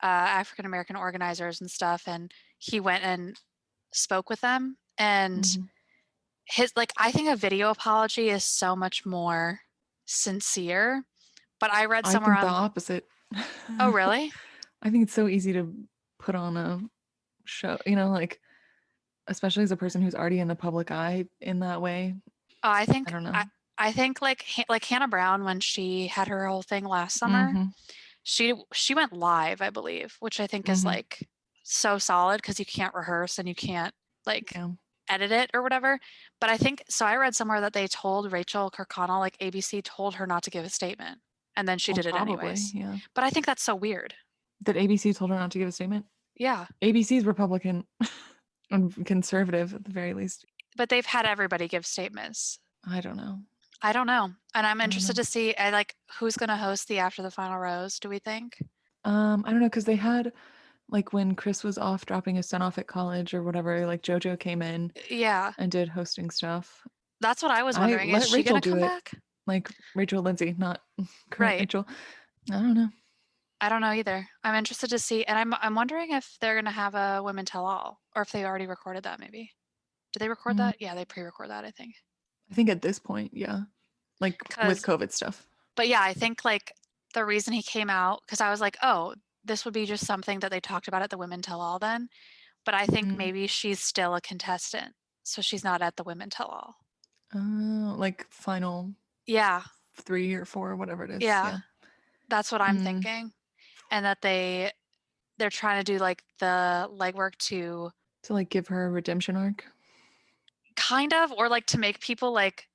S1: African American organizers and stuff, and he went and spoke with them, and
S2: Hmm.
S1: his like, I think a video apology is so much more sincere, but I read
S2: I
S1: somewhere
S2: think the
S1: on
S2: opposite.
S1: Oh,
S2: I
S1: really?
S2: think it's so easy to put on a show, like especially as a person who's already in the public eye in that way.
S1: Oh, I
S2: I
S1: think
S2: don't know.
S1: I think, like, Hannah Brown, when she had her whole thing last summer,
S2: Mhm.
S1: she went live, I believe, which I think is,
S2: Mhm.
S1: like, so solid because you can't rehearse and you can't, like,
S2: Yeah.
S1: edit it or whatever, but I think so I read somewhere that they told Rachel Kirkconnell, like, ABC told her not to give a statement, and then she
S2: Well,
S1: did it
S2: probably,
S1: anyways.
S2: yeah.
S1: But I think that's so weird.
S2: Did ABC told her not to give a statement?
S1: Yeah,
S2: ABC's Republican and conservative at the very least.
S1: but they've had everybody give statements.
S2: I don't know.
S1: I don't know, and I'm
S2: I don't
S1: interested
S2: know.
S1: to see, like, who's gonna host the After the Final Rose, do we think?
S2: I don't know because they had like when Chris was off dropping his son off at college or whatever, like JoJo came in
S1: Yeah,
S2: and did hosting stuff.
S1: that's what I was
S2: I
S1: wondering, is
S2: let
S1: she
S2: Rachel
S1: gonna
S2: do
S1: come
S2: it.
S1: back?
S2: Like Rachel Lindsay, not current
S1: Right.
S2: Rachel. I don't know.
S1: I don't know either. I'm interested to see, and I'm wondering if they're gonna have a women tell all, or if they already recorded that maybe. Did they record
S2: Mm,
S1: that? Yeah, they pre-record that, I think.
S2: I think at this point, yeah. Like with
S1: Because
S2: COVID stuff.
S1: But yeah, I think like the reason he came out, because I was like, oh, this would be just something that they talked about at the Women Tell All then. But I think
S2: Mm.
S1: maybe she's still a contestant, so she's not at the Women Tell All.
S2: Like final
S1: Yeah,
S2: 3 or 4, whatever it is.
S1: yeah,
S2: Yeah.
S1: that's what I'm
S2: Mm.
S1: thinking. And that they're trying to do like the legwork to
S2: To like give her a redemption arc.
S1: kind of, or like to make people like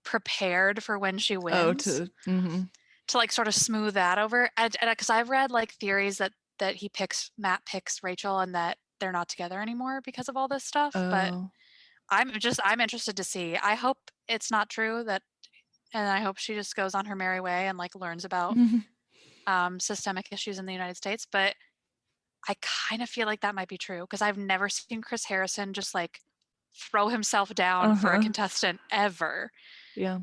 S1: prepared for when she
S2: Oh,
S1: wins,
S2: to mm-hmm.
S1: to like sort of smooth that over. And because I've read like theories that Matt picks Rachel and that they're not together anymore because of all this stuff. But
S2: Oh.
S1: I'm interested to see. I hope it's not true that, and I hope she just goes on her merry way and like learns about systemic issues in the United States. But I kind of feel like that might be true because I've never seen Chris Harrison just like throw himself down for a
S2: Uh-huh.
S1: contestant ever.
S2: Yeah.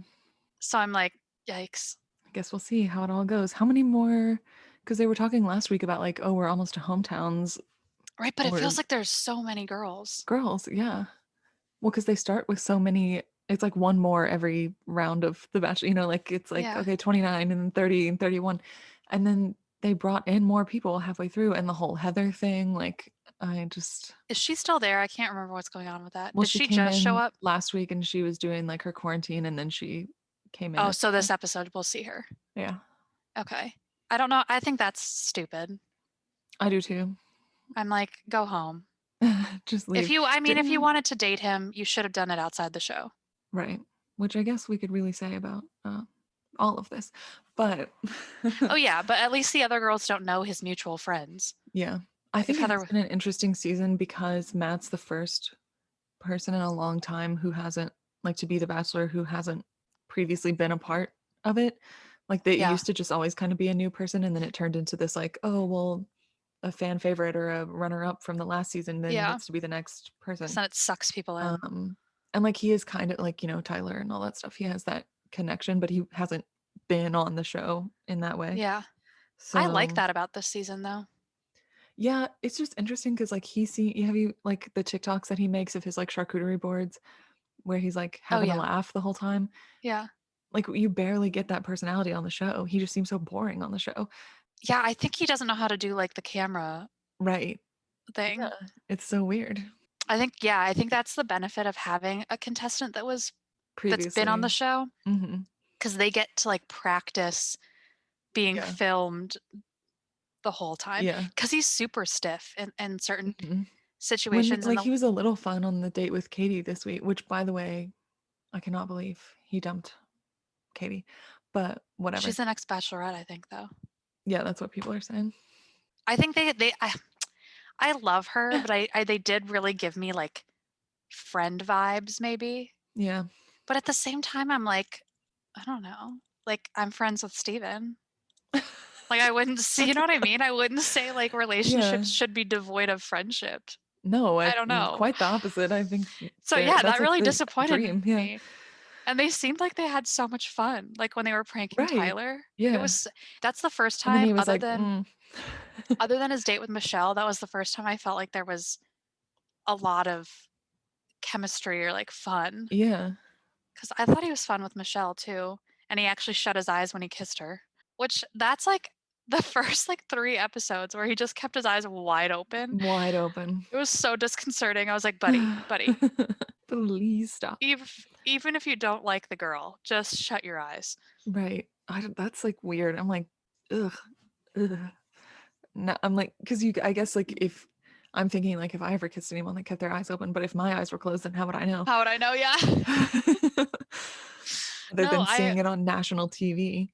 S1: So I'm like, yikes.
S2: I guess we'll see how it all goes. How many more? Because they were talking last week about like, oh, we're almost to hometowns
S1: Right, but it
S2: or
S1: feels like there's so many girls.
S2: girls. Yeah. Well, because they start with so many. It's like one more every round of the Bachelor. Like it's like
S1: Yeah.
S2: okay, 29 and then 30 and 31, and then they brought in more people halfway through, and the whole Heather thing. Like I just
S1: Is she still there? I can't remember what's going on with that.
S2: well,
S1: Did
S2: she
S1: she
S2: came
S1: just show
S2: in
S1: up?
S2: last week and she was doing like her quarantine, and then she came in
S1: Oh,
S2: at
S1: so this episode we'll see her.
S2: yeah.
S1: Okay. I don't know. I think that's stupid.
S2: I do too.
S1: I'm like, go home.
S2: Just
S1: If
S2: leave.
S1: you, I mean, if you
S2: Didn't
S1: wanted to date him, you should have done it outside the show.
S2: right, which I guess we could really say about all of this, but
S1: Oh, yeah, but at least the other girls don't know his mutual friends.
S2: yeah, I
S1: Like if
S2: think it has
S1: Heather,
S2: been an interesting season because Matt's the first person in a long time who hasn't like to be the Bachelor who hasn't previously been a part of it. Like they
S1: yeah,
S2: used to just always kind of be a new person, and then it turned into this like, oh well, a fan favorite or a runner up from the last season then
S1: yeah.
S2: gets to be the next
S1: Because
S2: person.
S1: then it sucks people in.
S2: Um, and like he is kind of like, Tyler and all that stuff. He has that connection, but he hasn't been on the show in that way.
S1: Yeah. I like
S2: So
S1: that about this season, though.
S2: yeah, it's just interesting because like have you like the TikToks that he makes of his like charcuterie boards where he's like
S1: Oh,
S2: having a
S1: yeah.
S2: laugh the whole time.
S1: Yeah.
S2: Like you barely get that personality on the show. He just seems so boring on the show.
S1: Yeah, I think he doesn't know how to do like the camera
S2: Right. Yeah.
S1: thing.
S2: It's so weird.
S1: I think that's the benefit of having a contestant that's been on the
S2: Previously.
S1: show
S2: Hmm.
S1: because they get to like practice being
S2: Yeah.
S1: filmed the whole time
S2: Yeah.
S1: because he's super stiff in certain
S2: Hmm. When
S1: situations. And
S2: like he was a little fun on the date with Katie this week, which by the way, I cannot believe he dumped Katie. But whatever.
S1: she's the next Bachelorette, I think, though.
S2: Yeah, that's what people are saying.
S1: I think I love her, but they did really give me like friend vibes, maybe.
S2: Yeah.
S1: But at the same time, I'm like, I don't know. Like I'm friends with Steven. Like I wouldn't see, you know what I mean? I wouldn't say like
S2: Yeah.
S1: relationships should be devoid of friendship.
S2: No,
S1: I don't know.
S2: quite the opposite. I think
S1: So yeah,
S2: that's
S1: that
S2: like
S1: really
S2: the
S1: disappointed
S2: dream. Yeah.
S1: me. And they seemed like they had so much fun. Like when they were pranking
S2: Right.
S1: Tyler. It
S2: Yeah.
S1: was That's the first
S2: And then
S1: time
S2: he was like, mm.
S1: other than his date with Michelle, that was the first time I felt like there was a lot of chemistry or like fun.
S2: Yeah.
S1: Cuz I thought he was fun with Michelle too, and he actually shut his eyes when he kissed her. Which that's like the first like 3 episodes where he just kept his eyes wide open.
S2: Wide open.
S1: It was so disconcerting. I was like, buddy,
S2: Please stop.
S1: even if you don't like the girl, just shut your eyes."
S2: Right. That's like weird. I'm like, ugh, ugh. No, I'm like, because I guess like if I'm thinking like if I ever kissed anyone that kept their eyes open, but if my eyes were closed, then how would I know?
S1: How would I know? Yeah.
S2: Other
S1: No,
S2: than
S1: I
S2: seeing it on national TV.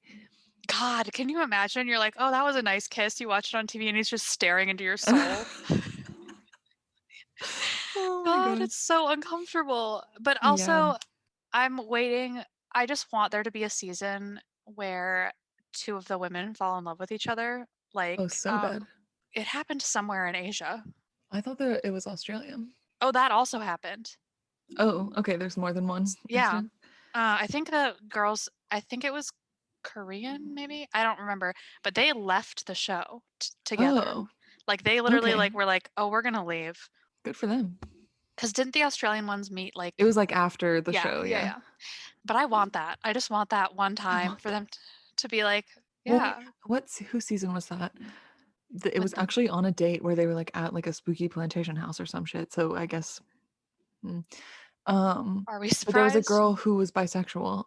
S1: God, can you imagine? You're like, "Oh, that was a nice kiss." You watch it on TV and he's just staring into your soul.
S2: Oh my
S1: God,
S2: god.
S1: it's so uncomfortable. But
S2: Yeah.
S1: also, I'm waiting. I just want there to be a season where two of the women fall in love with each other. Like,
S2: Oh, so bad.
S1: it happened somewhere in Asia.
S2: I thought that it was Australia.
S1: Oh, that also happened.
S2: Oh, okay. There's more than one
S1: Yeah.
S2: incident.
S1: I think the girls, I think it was Korean, maybe? I don't remember. But they left the show together.
S2: Oh,
S1: Like, they literally
S2: okay.
S1: like were like, "Oh, we're gonna leave."
S2: Good for them.
S1: Because didn't the Australian ones meet
S2: It
S1: like,
S2: was like after the
S1: yeah,
S2: show.
S1: yeah,
S2: Yeah.
S1: yeah. But I want that. I just want that one
S2: I
S1: time
S2: want
S1: for
S2: that.
S1: them to be like,
S2: Well, wait,
S1: yeah,
S2: whose season was that? It
S1: with
S2: was
S1: them.
S2: actually on a date where they were like at like a spooky plantation house or some shit. So I guess, mm.
S1: Are we
S2: But there was a
S1: surprised?
S2: girl who was bisexual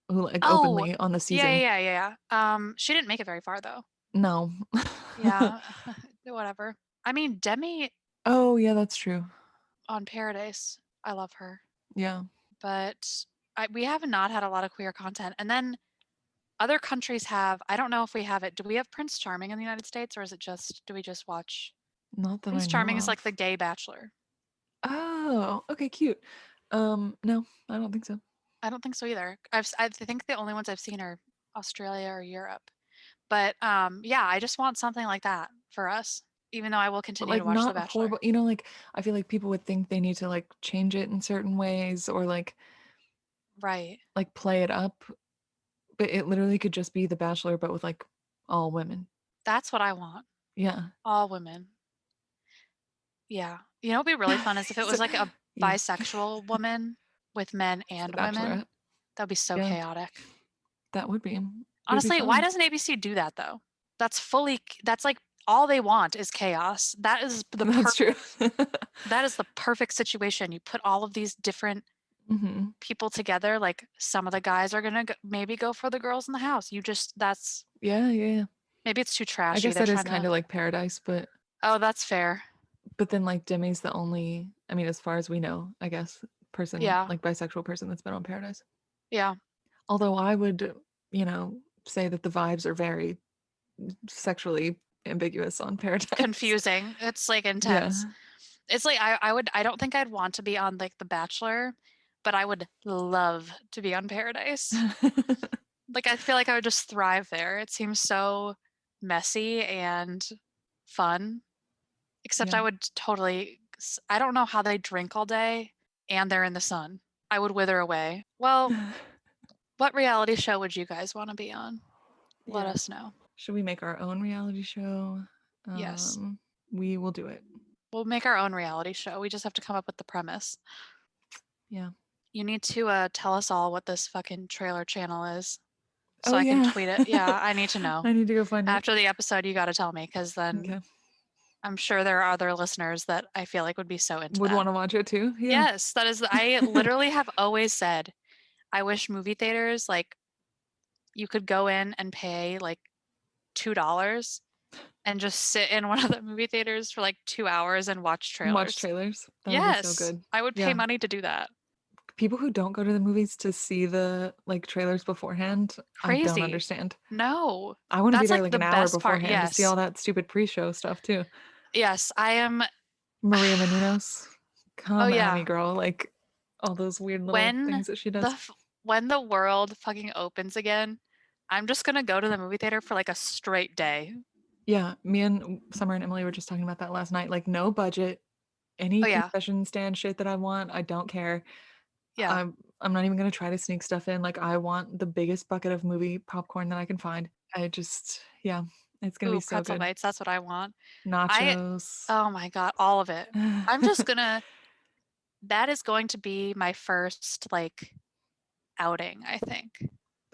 S2: who like
S1: Oh,
S2: openly on the
S1: yeah,
S2: season.
S1: yeah, yeah, yeah. She didn't make it very far though.
S2: No.
S1: Yeah, whatever. I mean, Demi
S2: Oh yeah, that's true.
S1: on Paradise, I love her,
S2: Yeah.
S1: but we have not had a lot of queer content. And then other countries have. I don't know if we have it. Do we have Prince Charming in the United States, or is it just? Do we just watch?
S2: Not that I
S1: Prince
S2: know
S1: Charming is like the
S2: of.
S1: gay Bachelor.
S2: Oh, okay, cute. No, I don't think so.
S1: I don't think so either. I think the only ones I've seen are Australia or Europe. But yeah, I just want something like that for us. Even though I will
S2: But
S1: continue to
S2: like
S1: watch The
S2: not
S1: Bachelor.
S2: horrible, like I feel like people would think they need to like change it in certain ways or
S1: Right.
S2: like play it up, but it literally could just be The Bachelor but with like all women.
S1: That's what I want.
S2: Yeah.
S1: All women. Yeah. You know what'd be really fun is if it
S2: So,
S1: was like a
S2: yeah.
S1: bisexual woman with men
S2: It's The
S1: and women.
S2: Bachelorette.
S1: That'd be so
S2: Yeah,
S1: chaotic.
S2: that would be. It would be
S1: Honestly, why
S2: fun.
S1: doesn't ABC do that though? That's like all they want is chaos.
S2: That's true.
S1: That is the perfect situation. You put all of these different
S2: Hmm.
S1: people together. Like some of the guys are gonna maybe go for the girls in the house. That's
S2: Yeah, yeah, yeah.
S1: maybe it's too
S2: I
S1: trashy.
S2: guess
S1: They're
S2: that is
S1: trying
S2: kind
S1: to.
S2: of like paradise,
S1: Oh, that's fair.
S2: but then like Demi's the only, I mean, as far as we know, I guess, person
S1: Yeah,
S2: like bisexual person that's been on Paradise.
S1: yeah.
S2: Although I would, say that the vibes are very sexually ambiguous on Paradise.
S1: Confusing. It's like intense.
S2: Yeah.
S1: It's like I don't think I'd want to be on like The Bachelor, but I would love to be on Paradise. Like I feel like I would just thrive there. It seems so messy and fun. Except
S2: Yeah.
S1: I would totally I don't know how they drink all day and they're in the sun. I would wither away. Well, what reality show would you guys want to be on? Let
S2: Yeah.
S1: us know.
S2: Should we make our own reality show?
S1: Yes.
S2: Um, we will do it.
S1: We'll make our own reality show. We just have to come up with the premise.
S2: Yeah.
S1: You need to tell us all what this fucking trailer channel is so
S2: Oh
S1: I can
S2: yeah.
S1: tweet it. Yeah, I need to know.
S2: I need to go find it.
S1: After the episode, you got to tell me because then
S2: Okay.
S1: I'm sure there are other listeners that I feel like would be so into
S2: Would
S1: that.
S2: want to watch it too. Yeah.
S1: Yes, that is, I literally have always said, I wish movie theaters, like, you could go in and pay like $2 and just sit in one of the movie theaters for like 2 hours and watch
S2: Watch
S1: trailers.
S2: trailers. That would be so
S1: Yes,
S2: good.
S1: I would pay
S2: Yeah.
S1: money to do that.
S2: People who don't go to the movies to see the like trailers beforehand, I don't
S1: Crazy.
S2: understand.
S1: No,
S2: I want to be
S1: that's
S2: there
S1: like
S2: like
S1: the
S2: an hour
S1: best part.
S2: beforehand to see all
S1: Yes.
S2: that stupid pre-show stuff too.
S1: Yes, I am.
S2: Maria Menounos,
S1: Oh
S2: come at me,
S1: yeah.
S2: girl. Like all those weird little
S1: When
S2: things that she
S1: the
S2: does.
S1: when the world fucking opens again, I'm just gonna go to the movie theater for like a straight day.
S2: Yeah, me and Summer and Emily were just talking about that last night. Like no budget, any
S1: Oh yeah.
S2: concession stand shit that I want, I don't care.
S1: Yeah.
S2: I'm not even gonna try to sneak stuff in. Like I want the biggest bucket of movie popcorn that I can find. I just yeah, it's gonna be
S1: Ooh,
S2: so
S1: pretzel
S2: good.
S1: bites. That's what I want. I
S2: Nachos.
S1: Oh my God, all of it. I'm just gonna that is going to be my first like outing, I think.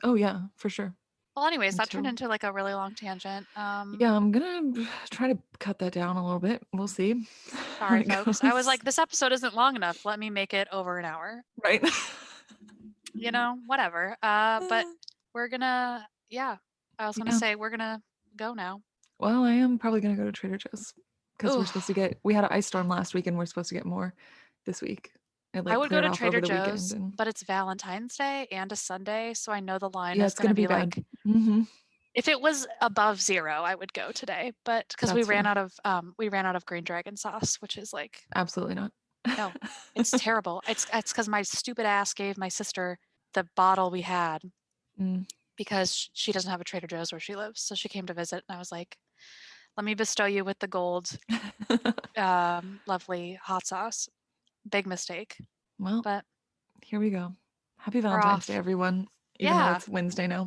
S2: Oh yeah, for sure.
S1: Well, anyways,
S2: Me
S1: that turned
S2: too.
S1: into like a really long tangent.
S2: Yeah, I'm gonna try to cut that down a little bit. We'll see how
S1: Sorry
S2: it
S1: folks. I was
S2: goes.
S1: like, this episode isn't long enough. Let me make it over an hour.
S2: Right.
S1: Whatever. But we're gonna yeah. I was gonna
S2: Yeah.
S1: say we're gonna go now.
S2: Well, I am probably gonna go to Trader Joe's because
S1: Ooh.
S2: we had an ice storm last week and we're supposed to get more this week. It
S1: I
S2: like
S1: would go
S2: cleared
S1: to
S2: off over
S1: Trader
S2: the weekend
S1: Joe's,
S2: and
S1: but it's Valentine's Day and a Sunday, so I know the line
S2: yeah,
S1: is
S2: it's gonna
S1: gonna
S2: be
S1: be
S2: bad.
S1: like
S2: Hmm.
S1: if it was above 0, I would go today, but because
S2: That's fair.
S1: we ran out of green dragon sauce, which is like,
S2: Absolutely not.
S1: no, it's terrible. It's because my stupid ass gave my sister the bottle we had
S2: Mm.
S1: because she doesn't have a Trader Joe's where she lives. So she came to visit, and I was like, "Let me bestow you with the gold, lovely hot sauce." Big mistake,
S2: Well,
S1: but
S2: here we go. Happy
S1: we're
S2: Valentine's Day,
S1: off.
S2: everyone. Even though
S1: Yeah,
S2: it's Wednesday now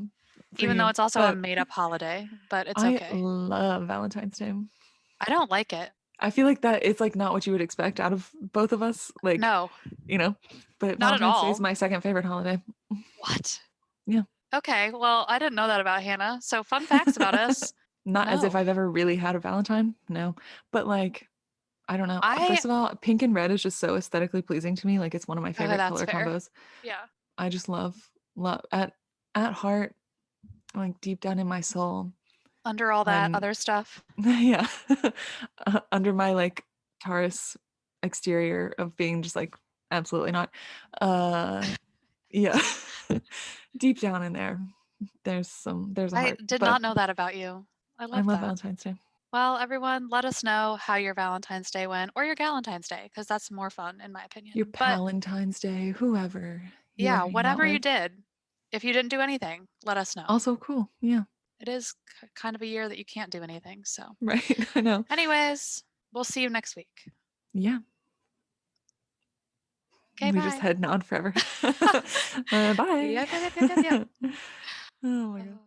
S2: for
S1: even though
S2: you.
S1: it's also a
S2: But
S1: made-up holiday, but it's
S2: I
S1: okay.
S2: love Valentine's Day.
S1: I don't like it.
S2: I feel like that it's like not what you would expect out of both of us. Like,
S1: No,
S2: you know, but
S1: not at
S2: Valentine's Day is
S1: all.
S2: my second favorite holiday.
S1: What?
S2: Yeah.
S1: Okay, well, I didn't know that about Hannah. So fun facts about us.
S2: Not as if
S1: No.
S2: I've ever really had a Valentine, no. But, like, I don't know.
S1: I
S2: First of all, pink and red is just so aesthetically pleasing to me, like, it's one of my
S1: Okay,
S2: favorite
S1: that's
S2: color
S1: fair.
S2: combos.
S1: Yeah.
S2: I just love at heart, like, deep down in my soul,
S1: Under all that
S2: I'm
S1: other stuff.
S2: yeah. Under my, like, Taurus exterior of being just, like, absolutely not. Uh, yeah. Deep down in there, there's a
S1: I
S2: heart,
S1: did
S2: but
S1: not know that about you. I
S2: I
S1: love
S2: love
S1: that.
S2: Valentine's Day.
S1: Well, everyone, let us know how your Valentine's Day went or your Galentine's Day, because that's more fun in my
S2: Your
S1: opinion. But
S2: Palentine's Day, whoever you were
S1: yeah,
S2: hanging out
S1: whatever you
S2: with.
S1: did, if you didn't do anything, let us know.
S2: Also cool, yeah.
S1: It is kind of a year that you can't do anything. So,
S2: Right, I know.
S1: anyways, we'll see you next week.
S2: Yeah,
S1: Okay,
S2: we just
S1: bye.
S2: head nod forever. Bye.
S1: Yep, yep, yep, yep, yep, yep.
S2: Oh my god.
S1: Oh.